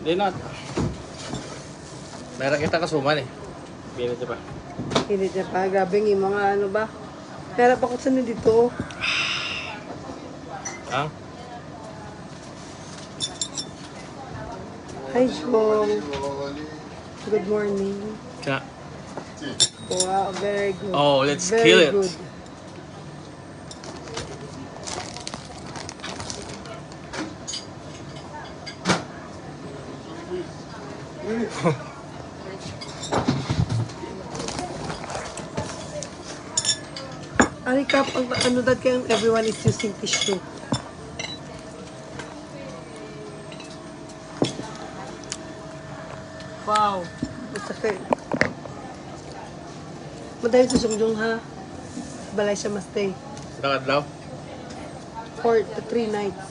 Hindi not. Meron kita kasuman eh. Pinit niya pa. Hindi niya pa. Grabe yung mga ano ba. Pero pa ko sa dito. Ah? Hi, Chong. Good morning. Kaya. Wow, very good. Oh, let's very kill it. Good. Arikap, ano that kayong everyone is using tissue. Wow. Basta kayo. Madahil sa sungjong ha. Balay siya ma-stay. Nakadlaw? 4 to 3 nights.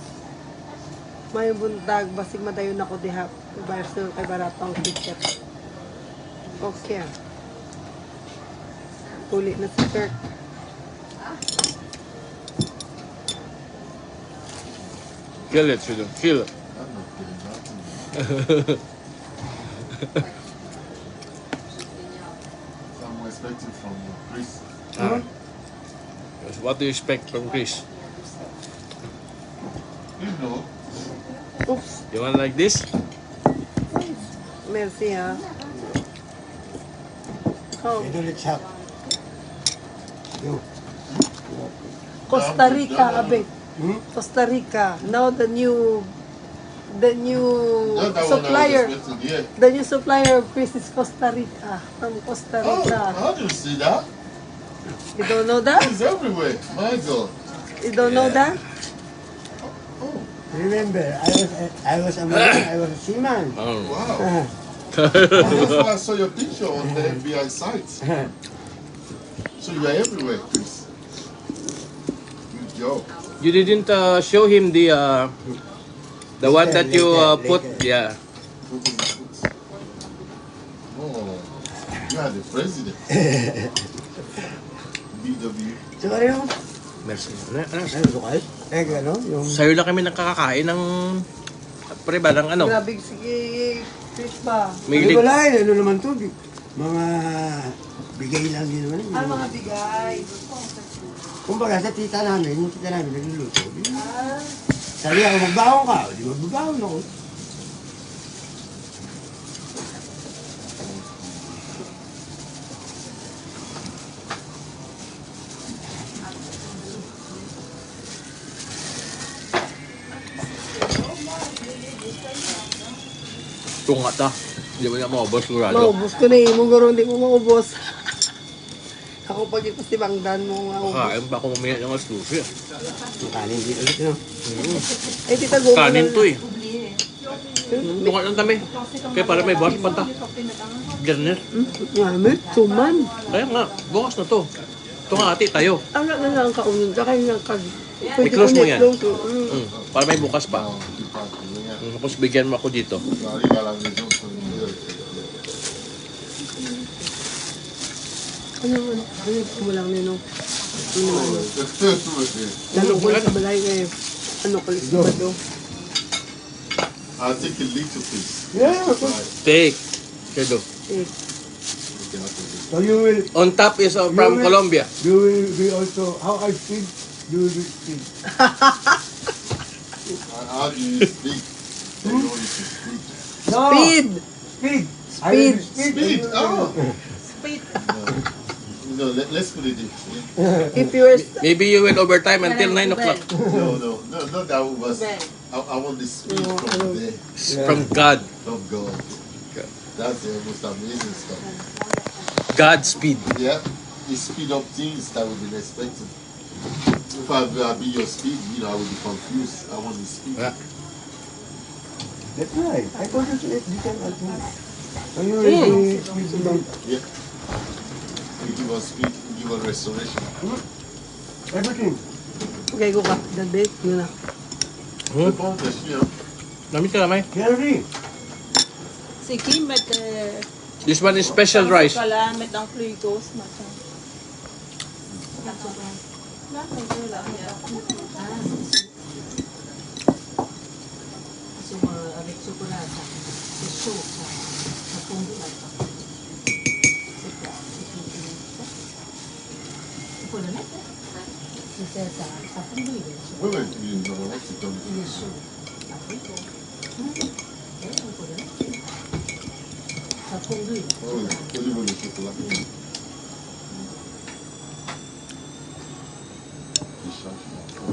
May buntag, basig madayon ako diha. Kay baratang ticket. Okay. Uli na si Kirk. Kill it, Shudong. Kill it. I'm not kidding. I'm expecting from Chris. Ah. What do you expect from Chris? You know, Oops. You want like this? Merci ha. Oh. Let's have. Costa Rica, abe. Costa Rica. Now the new not that one I supplier. was expecting. Yeah. The new supplier of Chris is Costa Rica. From Costa Oh, Rica. how do you see that? You don't know that? It's everywhere. My God. You don't know that? Remember, I was a man, I was a seaman. Oh. Wow. That's why I saw your picture on the FBI site. So you are everywhere, Chris. Good job. You didn't show him the one that you put, yeah. Oh, you are the president. BW. So, ano yung, Merci. ano, sukal? Ano, yung, Sa'yo lang kami nakakakain ng pre ba ng ano? Grabe sige Chris ba? hindi May wala eh, ano naman to, mga bigay lang din naman. Ano mga bigay? Kumbaga, sa tita namin, yung tita namin nagluluto. Sabi ako, magbaon ka, di magbabaon ako. tunga ta. Hindi mo na maubos sigurado. Maubos ko na eh. Muguro hindi mo maubos. Ako pag ito si Bangdan mo maubos. Kain pa ako mamaya ng sushi. Yung kanin dito ulit, no? Eh, tita Goma. Kanin to eh. Tunga lang kami. Kaya para may bukas pa ta. Garner. Ngamit, suman. Kaya nga, bukas na to. Tunga ati tayo. Ang na lang kaunin. Tsaka yung kag... May close mo yan. Mm. Para may bukas pa. Tapos bigyan mo ako dito. Arriba la maison con Ano mo lang nino. Ano ano. Lalo ko sa balay eh. Ano kalis ba do? I'll take a little piece. Yeah. Take. Kedo. Eh. So you will, On top is from Colombia. you will be also, how I speak, you will be speak. How do you speak? You know you can speak. No! Speed! Speed! I will Speed. speed. Speed! Oh! Speed! No, let's put it this way. If you were... Maybe you will overtime until 9 o'clock. No, not that was. I want the speed from there, From God. from God. That's the most amazing stuff. Godspeed. Yeah, you speed up things that we been expecting. If I be your speed, you know, I would be confused. I want the speed. Yeah. That's right. I told you to eat chicken at home. So you will be speed. Yeah. You give us speed, you give us restoration. Everything. Okay, go ka. David, yun na. Hmm? Bon, merci, hein. Namit ka lamay. Henry. Si Kim met This one is special rice. pala met ang glucose mata. Avec chocolate. Oui, oui, normalement, c'est comme oui, au niveau du chocolat. Il change.